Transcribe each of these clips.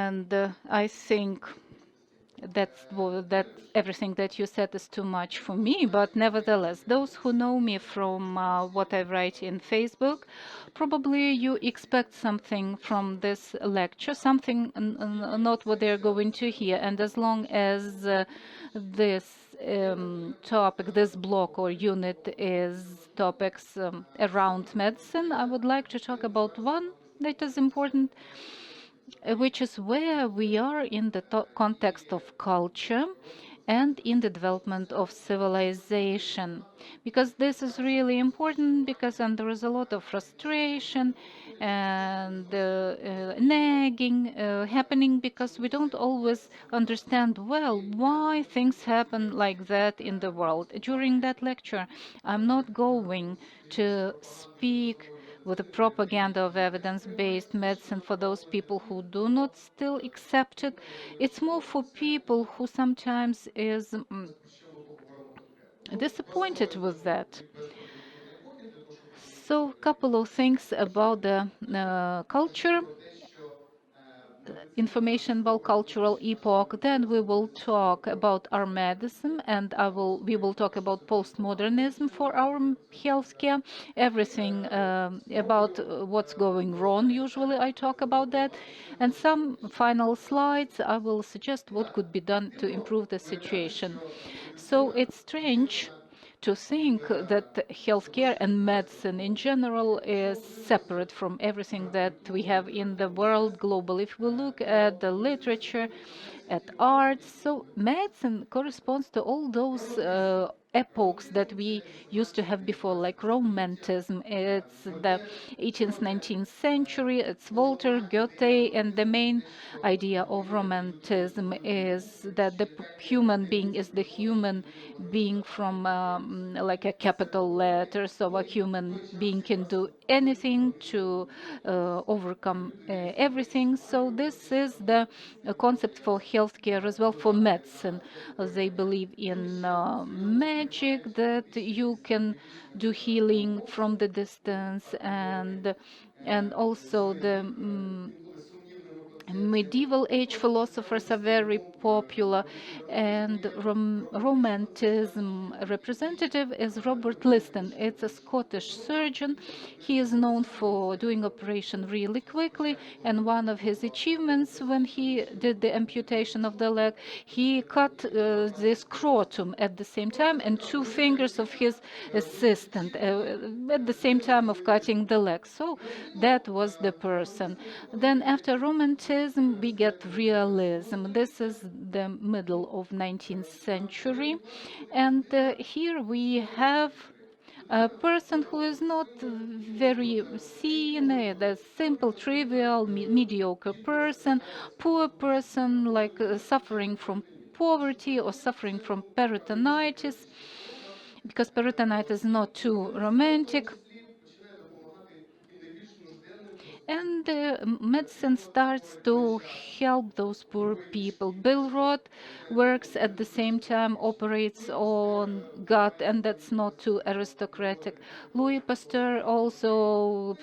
And I think that everything that you said is too much for me, but nevertheless, those who know me from what I write in Facebook, probably you expect something from this lecture, something not what they're going to hear. And as long as this topic, this block or unit is topics around medicine, I would like to talk about one that is important, which is where we are in the context of culture and in the development of civilization, because this is really important, because and there is a lot of frustration and nagging happening, because we don't always understand well why things happen like that in the world. During that lecture, I'm not going to speak with the propaganda of evidence-based medicine for those people who do not still accept it. It's more for people who sometimes is disappointed with that. So, a couple of things about the culture, information about cultural epoch. Then we will talk about our medicine, and we will talk about postmodernism for our healthcare. Everything about what's going wrong. Usually, I talk about that, and some final slides. I will suggest what could be done to improve the situation. So it's strange to think that healthcare and medicine in general is separate from everything that we have in the world globally. If we look at the literature, at arts, so medicine corresponds to all those epochs that we used to have before, like Romanticism. It's the 18th, 19th century. It's Voltaire, Goethe, and the main idea of Romanticism is that the human being is the human being from like a capital letter, so a human being can do anything to overcome everything. So this is the concept for healthcare as well, for medicine. They believe in magic, that you can do healing from the distance, and also the medieval age philosophers are very popular, and Romanticism representative is Robert Liston. It's a Scottish surgeon. He is known for doing operation really quickly, and one of his achievements when he did the amputation of the leg, he cut the scrotum at the same time and two fingers of his assistant at the same time of cutting the leg. So that was the person. Then after Romanticism, we get realism. This is the middle of 19th century, and here we have a person who is not very seen, the simple, trivial, mediocre person, poor person, like suffering from poverty or suffering from peritonitis, because peritonitis is not too romantic. And medicine starts to help those poor people. Bill Roth works at the same time, operates on gut, and that's not too aristocratic. Louis Pasteur also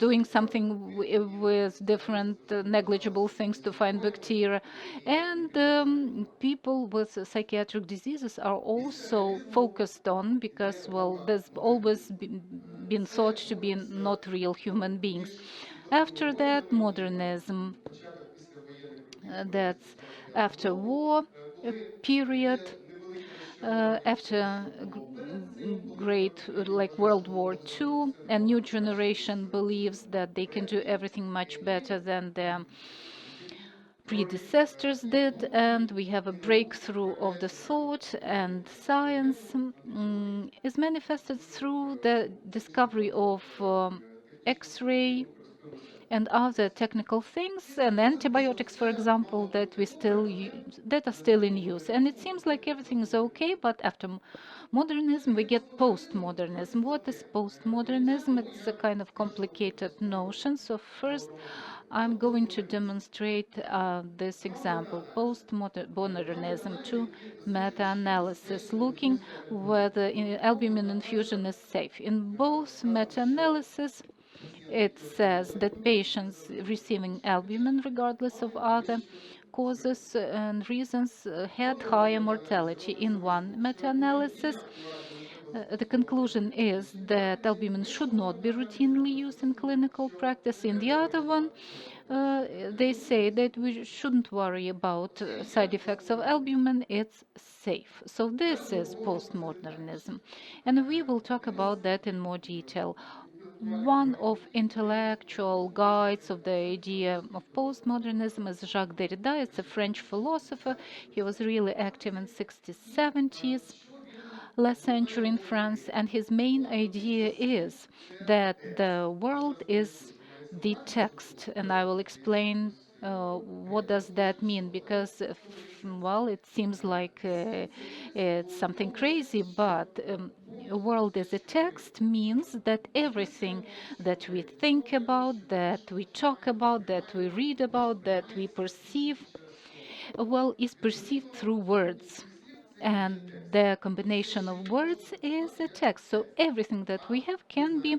doing something with different negligible things to find bacteria. And people with psychiatric diseases are also focused on, because, well, there's always been thought to be not real human beings. After that, modernism, that's after war period, after great like World War II, a new generation believes that they can do everything much better than their predecessors did, and we have a breakthrough of the thought, and science is manifested through the discovery of X-ray and other technical things, and antibiotics, for example, that we still use, that are still in use. And it seems like everything is okay, but after modernism, we get postmodernism. What is postmodernism? It's a kind of complicated notion. So first, I'm going to demonstrate this example, postmodernism to meta-analysis, looking whether albumin infusion is safe. In both meta-analysis, It says that patients receiving albumin, regardless of other causes and reasons, had higher mortality. In one meta-analysis, the conclusion is that albumin should not be routinely used in clinical practice. In the other one, they say that we shouldn't worry about side effects of albumin, it's safe. So this is postmodernism, and we will talk about that in more detail. One of intellectual guides of the idea of postmodernism is Jacques Derrida. It's a French philosopher. He was really active in 60s, 70s last century in France, and his main idea is that the world is the text, and I will explain what does that mean because well, it seems like it's something crazy, but a world as a text means that everything that we think about, that we talk about, that we read about, that we perceive, well, is perceived through words, and the combination of words is a text. So everything that we have can be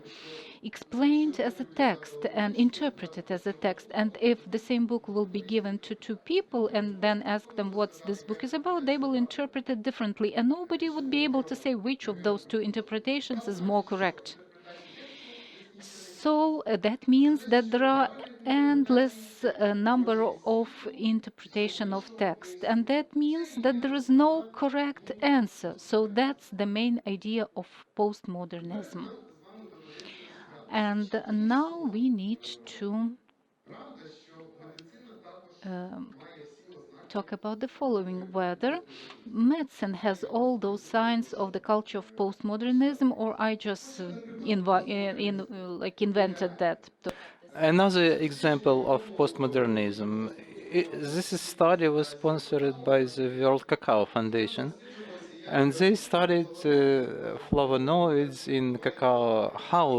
explained as a text and interpreted as a text. And if the same book will be given to two people and then ask them what this book is about, they will interpret it differently, and nobody would be able to say which of those two interpretations is more correct. So that means that there are endless number of interpretation of text, and that means that there is no correct answer. So that's the main idea of postmodernism. And now we need to um, talk about the following: whether medicine has all those signs of the culture of postmodernism, or I just like invented that. Another example of postmodernism. This study was sponsored by the World Cacao Foundation, and they studied flavonoids in cacao, how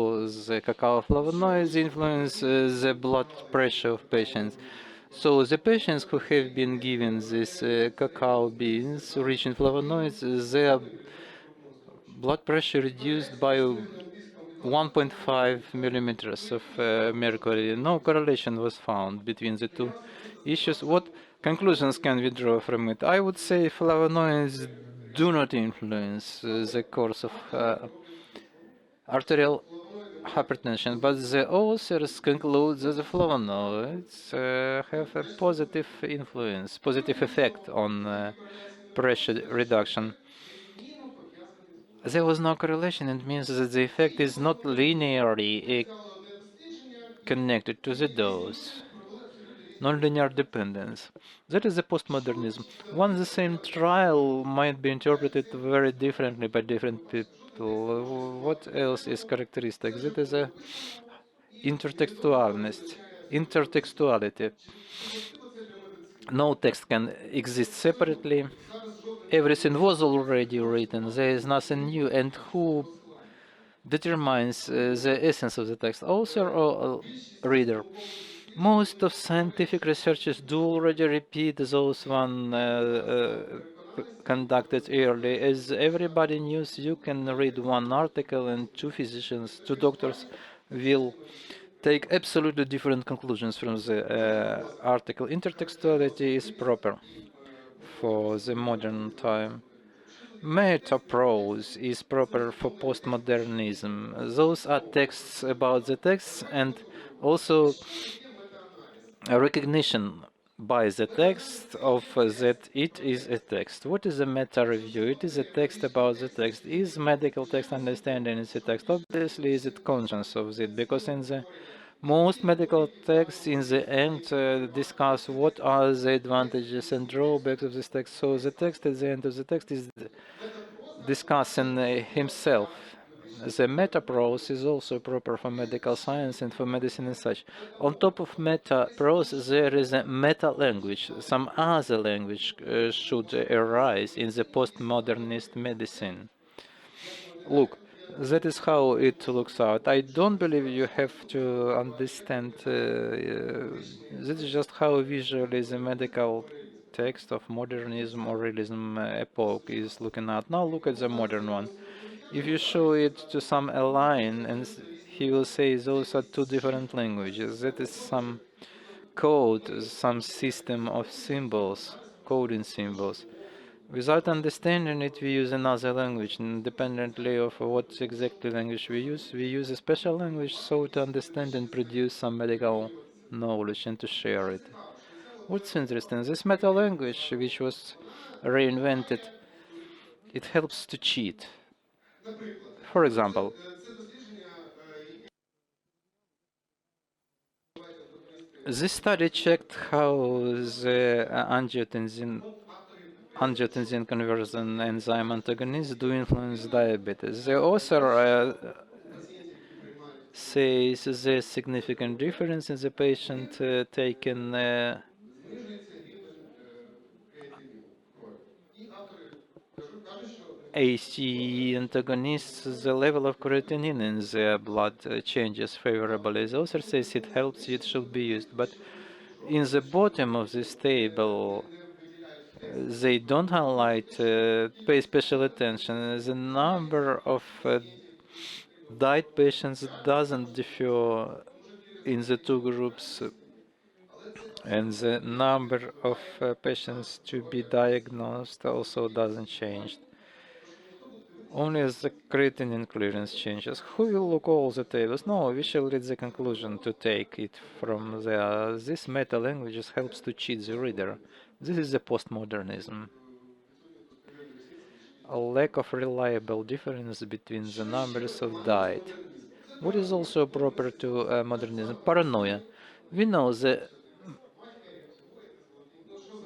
the cacao flavonoids influence the blood pressure of patients. So the patients who have been given these cacao beans rich in flavonoids, their blood pressure reduced by 1.5 millimeters of mercury. No correlation was found between the two issues. What conclusions can we draw from it? I would say flavonoids do not influence the course of arterial hypertension, but the authors conclude that the flavonoids have a positive influence, positive effect on pressure reduction. There was no correlation. It means that the effect is not linearly connected to the dose, nonlinear dependence. That is the postmodernism. One the same trial might be interpreted very differently by different people. What else is characteristic? That is a intertextualness, intertextuality. No text can exist separately. Everything was already written. There is nothing new. And who determines the essence of the text, author or reader? Most of scientific researchers do already repeat those one conducted early. As everybody knows, you can read one article and two physicians, two doctors will take absolutely different conclusions from the article. Intertextuality is proper for the modern time. Meta-prose is proper for postmodernism. Those are texts about the texts and also a recognition by the text of that it is a text. What is a meta review? It is a text about the text. Is medical text understanding is a text? Obviously, is it conscious of it? Because in the most medical texts, in the end, discuss what are the advantages and drawbacks of this text. So the text at the end of the text is discussing himself. The meta-prose is also proper for medical science and for medicine and such. On top of meta-prose, there is a meta-language. Some other language should arise in the postmodernist medicine. Look, that is how it looks out. I don't believe you have to understand. This is just how visually the medical text of modernism or realism epoch is looking at. Now look at the modern one. If you show it to some align and he will say those are two different languages. That is some code, some system of symbols, coding symbols. Without understanding it, we use another language, independently of what exactly language we use. We use a special language so to understand and produce some medical knowledge and to share it. What's interesting, this meta language, which was reinvented, it helps to cheat. For example, this study checked how the angiotensin conversion enzyme antagonists do influence diabetes. The author says there's significant difference in the patient taking ACE antagonists, the level of creatinine in their blood changes favorably. The author says it helps, it should be used, but in the bottom of this table, they don't highlight, pay special attention. The number of diet patients doesn't differ in the two groups, and the number of patients to be diagnosed also doesn't change. Only the creatinine clearance changes. Who will look all the tables? No, we shall read the conclusion to take it from there. This meta languages helps to cheat the reader. This is the postmodernism. A lack of reliable difference between the numbers of diet. What is also proper to modernism? Paranoia. We know the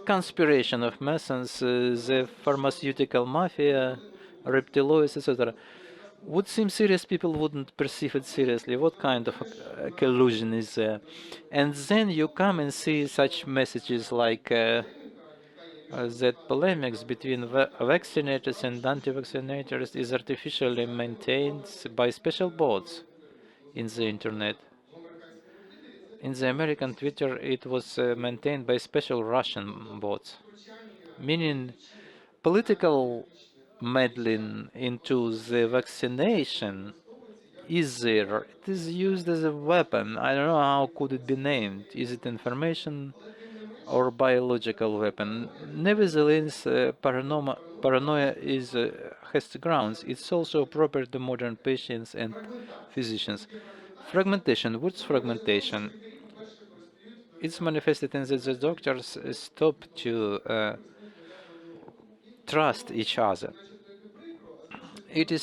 conspiration of Masons, the pharmaceutical mafia, reptiloids, etc. Would seem serious, people wouldn't perceive it seriously. What kind of collusion is there? And then you come and see such messages like that polemics between vaccinators and anti-vaccinators is artificially maintained by special bots in the internet. In the American Twitter, it was maintained by special Russian bots, meaning political meddling into the vaccination is there. It is used as a weapon. I don't know how could it be named. Is it information or biological weapon? Nevertheless, paranoia is has grounds. It's also proper to modern patients and physicians. Fragmentation. What's fragmentation? It's manifested in that the doctors stop to trust each other. It is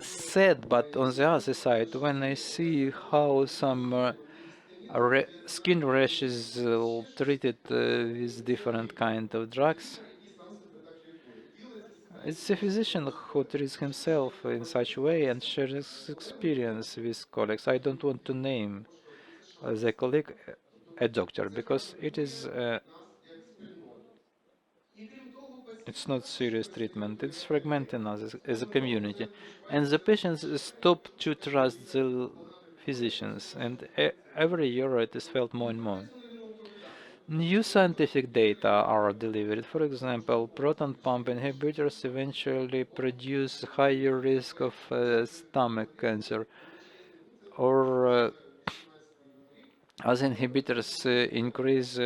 sad, but on the other side, when I see how some skin rashes treated with different kind of drugs, it's a physician who treats himself in such way and shares his experience with colleagues. I don't want to name the colleague a doctor because it's not serious treatment. It's fragmenting us as a community, and the patients stop to trust the physicians, and every year it is felt more and more. New scientific data are delivered. For example, proton pump inhibitors eventually produce higher risk of stomach cancer, or as inhibitors increase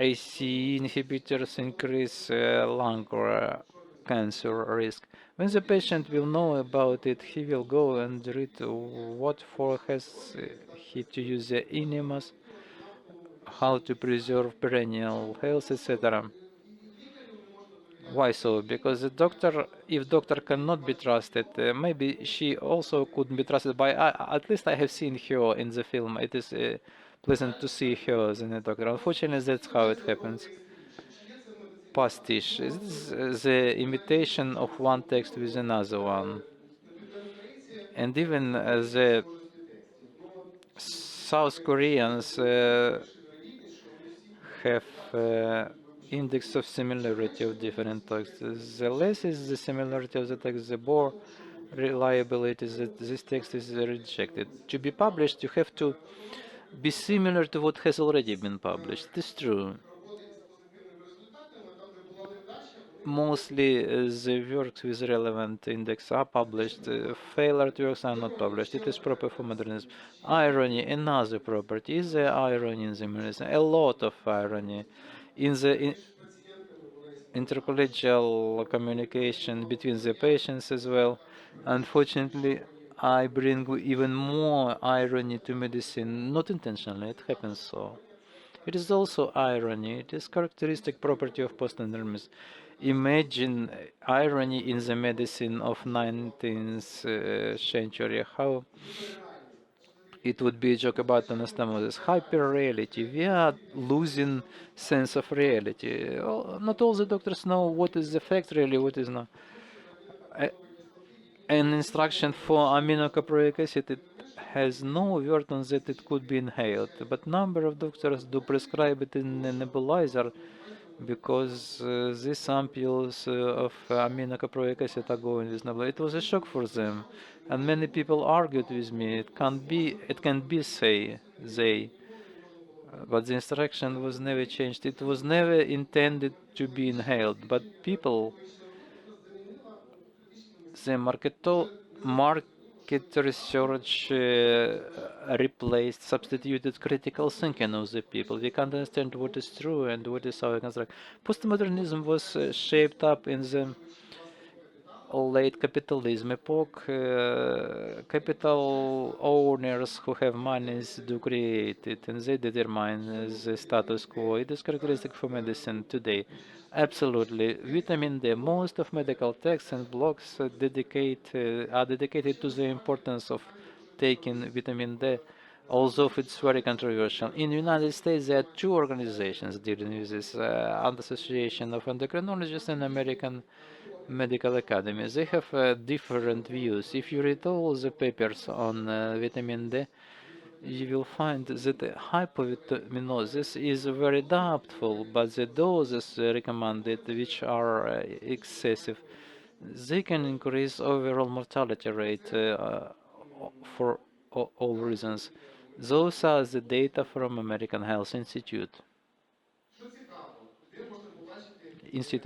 ACE inhibitors increase lung or cancer risk. When the patient will know about it, he will go and read what for has he to use the enemas, how to preserve perennial health, etc. Why so? Because the doctor, if doctor cannot be trusted, maybe she also couldn't be trusted by. At least I have seen her in the film. It is pleasant to see her as a doctor. Unfortunately, that's how it happens. Pastiche. This is the imitation of one text with another one. And even the South Koreans have index of similarity of different texts. The less is the similarity of the text, the more reliability that this text is rejected. To be published, you have to be similar to what has already been published. It is true. Mostly the works with relevant index are published. Failed works are not published. It is proper for modernism. Irony, another property. Is there irony in the medicine? A lot of irony. In the intercollegial communication between the patients as well. Unfortunately, I bring even more irony to medicine, not intentionally, it happens so. It is also irony, it is characteristic property of postmodernism. Imagine irony in the medicine of 19th century, how it would be a joke about anastomosis. Hyper reality. We are losing sense of reality. Not all the doctors know what is the fact really, what is not. A- An instruction for aminocaproic acid it has no word on that it could be inhaled, but number of doctors do prescribe it in a nebulizer because these ampoules of aminocaproic acid are going with nebulizer. It was a shock for them, and many people argued with me. It can be say they, but the instruction was never changed. It was never intended to be inhaled, but people the market research replaced, substituted critical thinking of the people. We can't understand what is true and what is how we construct. Postmodernism was shaped up in the late capitalism epoch. Capital owners who have monies do create it and they determine the status quo. It is characteristic for medicine today. Absolutely. Vitamin D. Most of medical texts and blogs are dedicated to the importance of taking vitamin D, although it's very controversial. In the United States, there are two organizations dealing with this, Association of Endocrinologists and American Medical Academy. They have different views. If you read all the papers on vitamin D, you will find that hypovitaminosis is very doubtful, but the doses recommended, which are excessive, they can increase overall mortality rate for all reasons. Those are the data from American Health Institute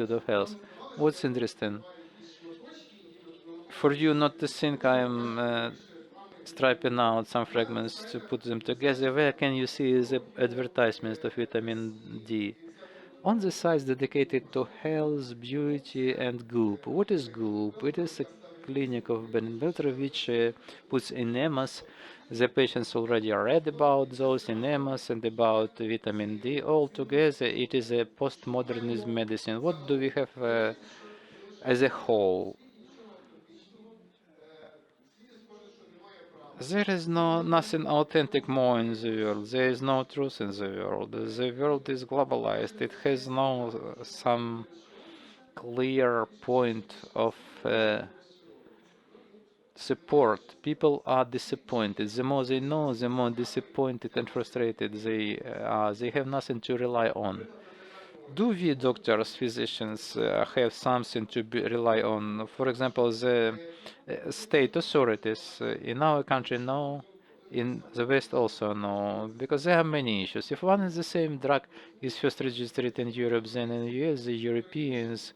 of Health. What's interesting for you not to think I am striping out some fragments to put them together. Where can you see the advertisements of vitamin D? On the sites dedicated to health, beauty, and goop. What is goop? It is a clinic of Benedetto which puts enemas. The patients already read about those enemas and about vitamin D. Altogether, it is a postmodernist medicine. What do we have as a whole? There is nothing authentic more in the world. There is no truth in the world. The world is globalized. It has no some clear point of support. People are disappointed. The more they know, the more disappointed and frustrated they are. They have nothing to rely on. Do we doctors, physicians, have something to rely on? For example, the state authorities in our country no, in the West also no, because there are many issues. If one and the same drug is first registered in Europe, then in the US, the Europeans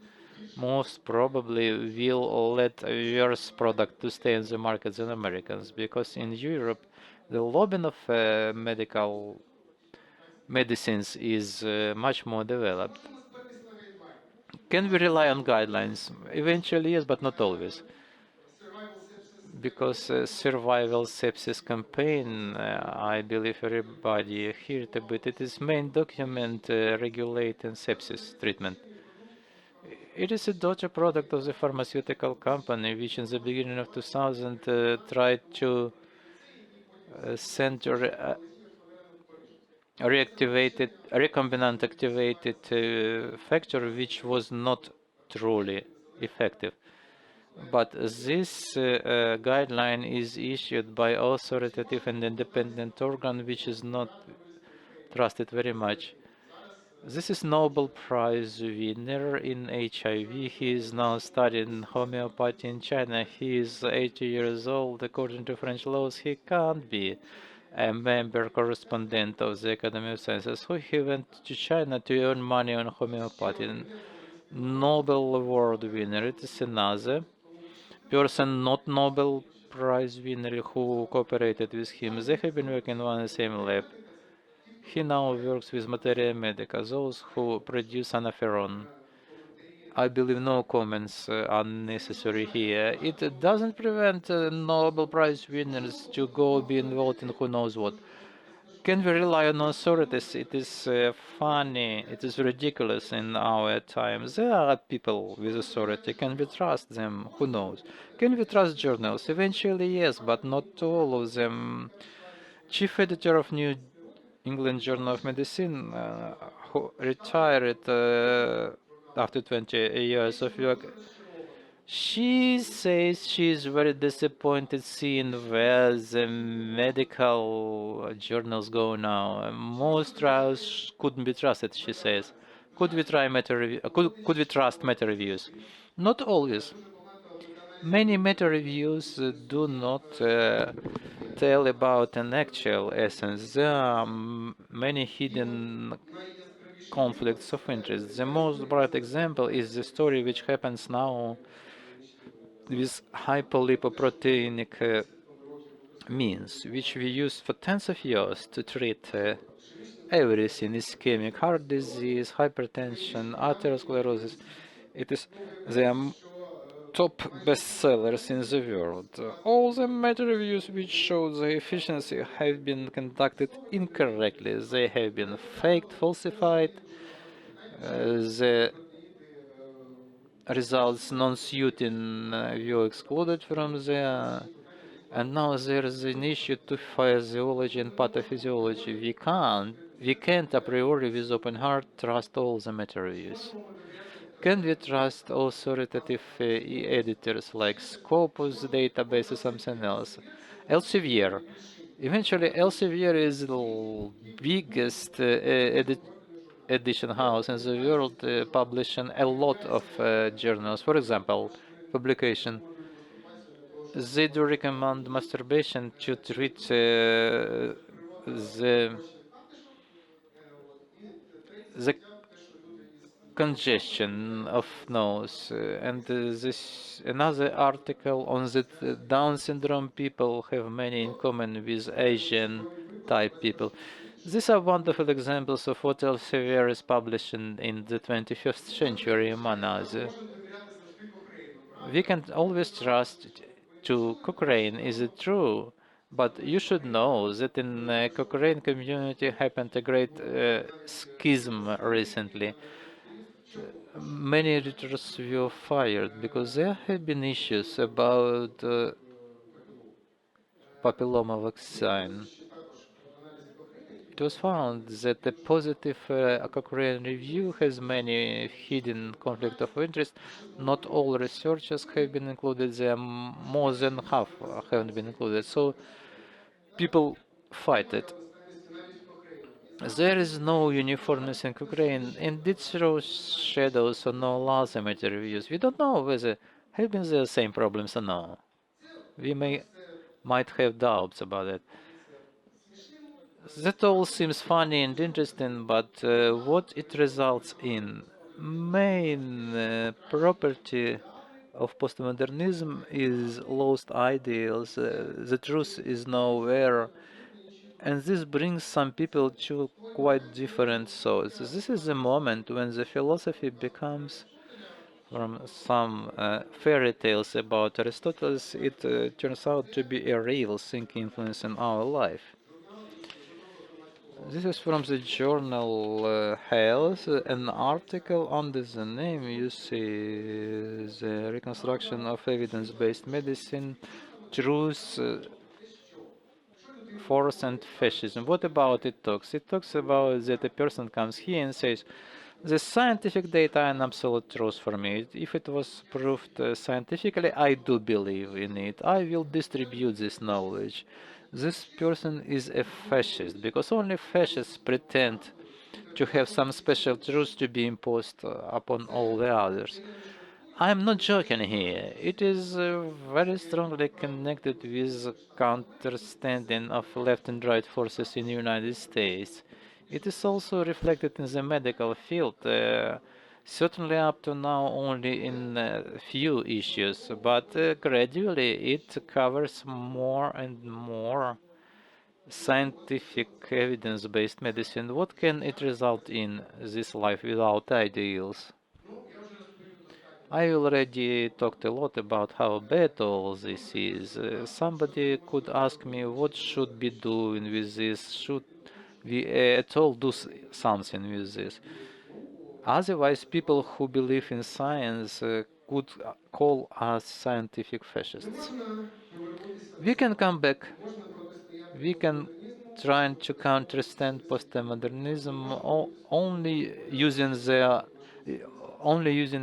most probably will let a worse product to stay in the market than Americans, because in Europe, the lobbying of medical medicines is much more developed. Can we rely on guidelines? Eventually, yes, but not always. Because survival sepsis campaign, I believe everybody heard about it, is main document regulating sepsis treatment. It is a daughter product of the pharmaceutical company, which in the beginning of 2000 tried to center reactivated recombinant activated factor, which was not truly effective. But this guideline is issued by authoritative and independent organ, which is not trusted very much. This is Nobel Prize winner in HIV. He is now studying homeopathy in China. He is 80 years old. According to French laws, he can't be a member correspondent of the Academy of Sciences. So he went to China to earn money on homeopathy. Nobel Award winner. It is another person, not Nobel Prize winner, who cooperated with him. They have been working on the same lab. He now works with Materia Medica, those who produce anaferon. I believe no comments are necessary here. It doesn't prevent Nobel Prize winners to go be involved in who knows what. Can we rely on authorities? It is funny, it is ridiculous in our times. There are people with authority. Can we trust them? Who knows? Can we trust journals? Eventually, yes, but not all of them. Chief editor of New England Journal of Medicine, who retired after 20 years of work, she says she's very disappointed seeing where the medical journals go now. Most trials couldn't be trusted, she says. Could we try could we trust meta reviews? Not always. Many meta reviews do not tell about an actual essence. There are many hidden conflicts of interest. The most bright example is the story which happens now with hypolipoproteinic means, which we used for tens of years to treat everything ischemic heart disease, hypertension, arteriosclerosis. It is the top bestsellers in the world. All the meta reviews which show the efficiency have been conducted incorrectly. They have been faked, falsified. The results non-suiting were excluded from there. And now there is an issue to physiology and pathophysiology. We can't a priori with open heart trust all the meta reviews. Can we trust authoritative editors like Scopus database or something else? Elsevier. Eventually, Elsevier is the biggest edition house in the world, publishing a lot of journals. For example, publication. They do recommend masturbation to treat the congestion of nose. And this another article on the Down syndrome people have many in common with Asian type people. These are wonderful examples of what Elsevier is publishing in the 21st century, Manaze. We can always trust to Cochrane, is it true? But you should know that in Cochrane community happened a great schism recently. Many editors were fired because there have been issues about papilloma vaccine. It was found that the positive Cochrane review has many hidden conflict of interest. Not all researchers have been included there. More than half haven't been included. So people fight it. There is no uniformness in Cochrane, and it throws shadows on all other meta reviews. We don't know whether have been the same problems or no. We might have doubts about it. That all seems funny and interesting, but what it results in? Main property of postmodernism is lost ideals. The truth is nowhere, and this brings some people to quite different thoughts. This is the moment when the philosophy becomes, from some fairy tales about Aristotle, it turns out to be a real thinking influence in our life. This is from the journal Health, an article under the name you see the reconstruction of evidence-based medicine, truth, force and fascism. What about it talks? It talks about that a person comes here and says, the scientific data are an absolute truth for me. If it was proved scientifically, I do believe in it. I will distribute this knowledge. This person is a fascist because only fascists pretend to have some special truth to be imposed upon all the others. I'm not joking here. It is very strongly connected with counterstanding of left and right forces in the United States. It is also reflected in the medical field. Certainly up to now only in a few issues, but gradually it covers more and more scientific evidence-based medicine. What can it result in this life without ideals? I already talked a lot about how bad all this is. Somebody could ask me what should be doing with this? Should we at all do something with this? Otherwise, people who believe in science could call us scientific fascists. We can come back. We can try to counterstand postmodernism only using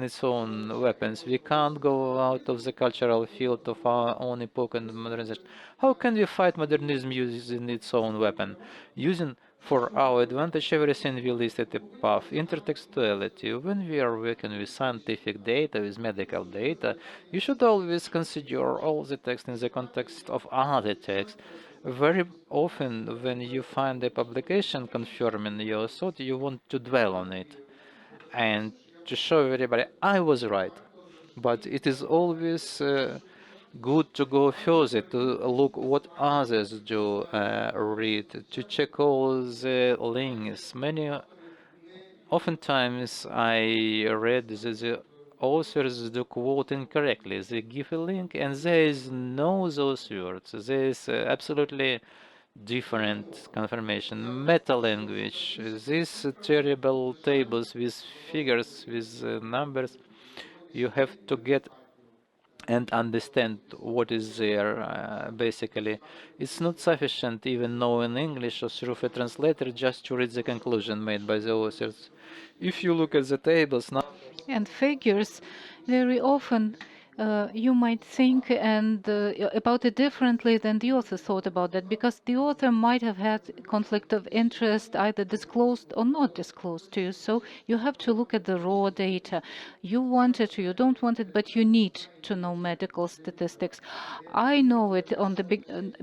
its own weapons. We can't go out of the cultural field of our own epoch and modernization. How can we fight modernism using its own weapon? Using for our advantage everything we listed above. Intertextuality. When we are working with scientific data, with medical data, you should always consider all the text in the context of other texts. Very often, when you find a publication confirming your thought, you want to dwell on it and to show everybody I was right. But it is always good to go further, to look what others do, read, to check all the links. Oftentimes I read that the authors do quote incorrectly. They give a link and there is no those words. There is absolutely different confirmation. Meta language. These terrible tables with figures, with numbers, you have to get and understand what is there. Basically, it's not sufficient even knowing English or through a translator just to read the conclusion made by the authors. If you look at the tables now, And figures, very often you might think and about it differently than the author thought about that, because the author might have had conflict of interest, either disclosed or not disclosed to you. So you have to look at the raw data. You want it or you don't want it, but you need to know medical statistics. I know it on the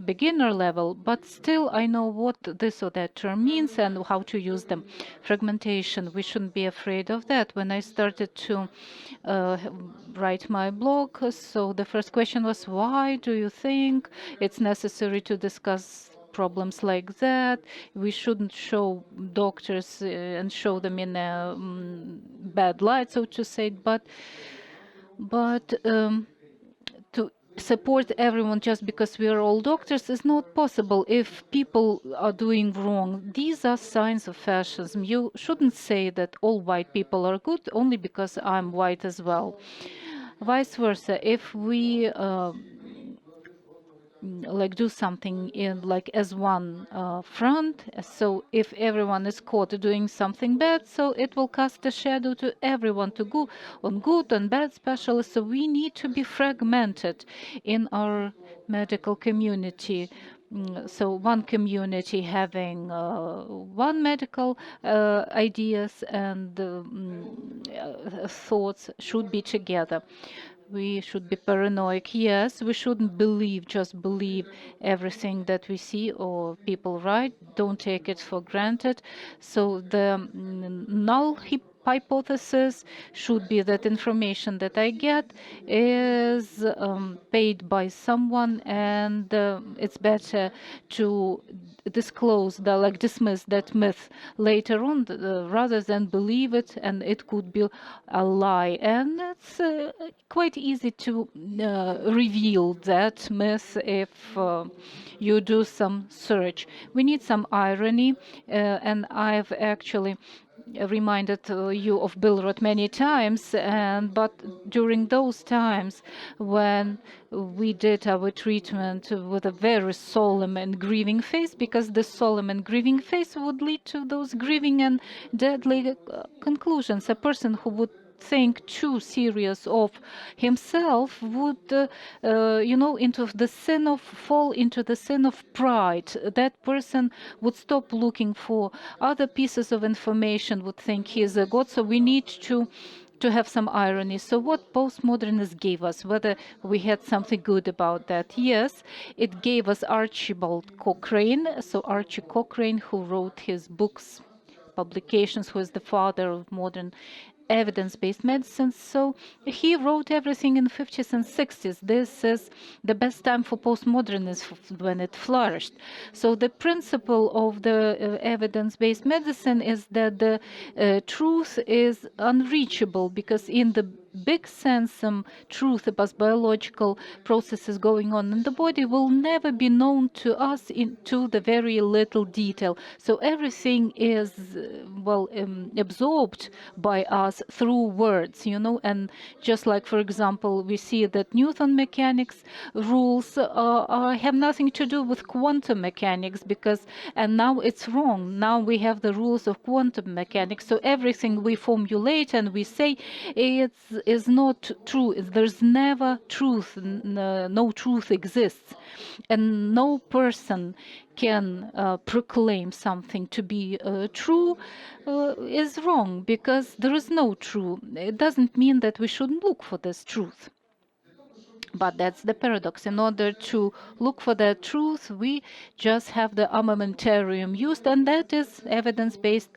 beginner level, but still I know what this or that term means and how to use them. Fragmentation, we shouldn't be afraid of that. When I started to uh, write my blog, so the first question was, why do you think it's necessary to discuss problems like that? We shouldn't show doctors and show them in a bad light, so to say, but to support everyone just because we are all doctors is not possible if people are doing wrong. These are signs of fascism. You shouldn't say that all white people are good only because I'm white as well. Vice versa, if we like do something in like as one front, so if everyone is caught doing something bad, so it will cast a shadow to everyone, to go on good and bad specialists. So we need to be fragmented in our medical community. So one community having one medical ideas and thoughts should be together. We should be paranoid. Yes, we shouldn't just believe everything that we see or people write. Don't take it for granted. So the null hypothesis should be that information that I get is paid by someone, and it's better to dismiss that myth later on rather than believe it, and it could be a lie. And it's quite easy to reveal that myth if you do some search. We need some irony, and I've actually reminded you of Bill Roth many times, and but during those times when we did our treatment with a very solemn and grieving face, because the solemn and grieving face would lead to those grieving and deadly conclusions. A person who would think too serious of himself would into the sin of fall into the sin of pride. That person would stop looking for other pieces of information, would think he is a god. So we need to have some irony. So what postmodernists gave us, whether we had something good about that? Yes, it gave us Archibald Cochrane. So Archie Cochrane, who wrote his books, publications, who is the father of modern evidence-based medicine. So he wrote everything in the 50s and 60s. This is the best time for postmodernism when it flourished. So the principle of the evidence-based medicine is that the truth is unreachable, because in the big sense, some truth about biological processes going on in the body will never be known to us into the very little detail. So everything is absorbed by us through words, and just like, for example, we see that Newton mechanics rules have nothing to do with quantum mechanics, and now it's wrong. Now we have the rules of quantum mechanics. So everything we formulate and we say, is not true. There's never truth. No truth exists, and no person can proclaim something to be true is wrong, because there is no true. It doesn't mean that we shouldn't look for this truth. But that's the paradox. In order to look for the truth, we just have the armamentarium used, and that is evidence-based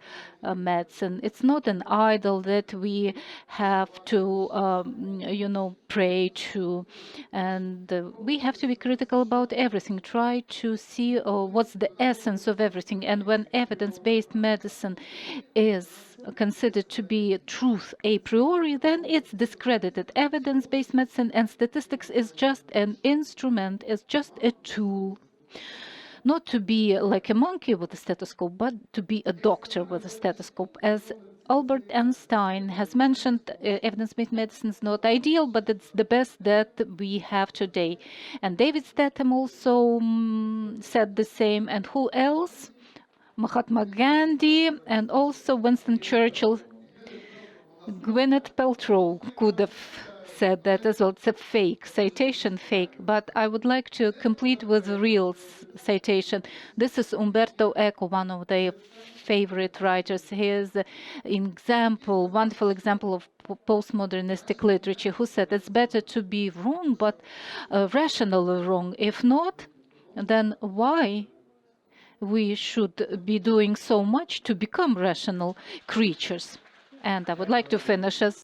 medicine. It's not an idol that we have to, pray to, and we have to be critical about everything. Try to see what's the essence of everything. And when evidence-based medicine is considered to be truth a priori, then it's discredited. Evidence-based medicine and statistics is just an instrument, is just a tool. Not to be like a monkey with a stethoscope, but to be a doctor with a stethoscope. As Albert Einstein has mentioned, evidence-based medicine is not ideal, but it's the best that we have today. And David Statham also said the same. And who else? Mahatma Gandhi, and also Winston Churchill. Gwyneth Paltrow could have said that as well. It's a fake citation, but I would like to complete with a real citation. This is Umberto Eco, one of the favorite writers. He is an wonderful example of postmodernistic literature, who said it's better to be wrong, but rationally wrong. If not, then why we should be doing so much to become rational creatures? And I would like to finish as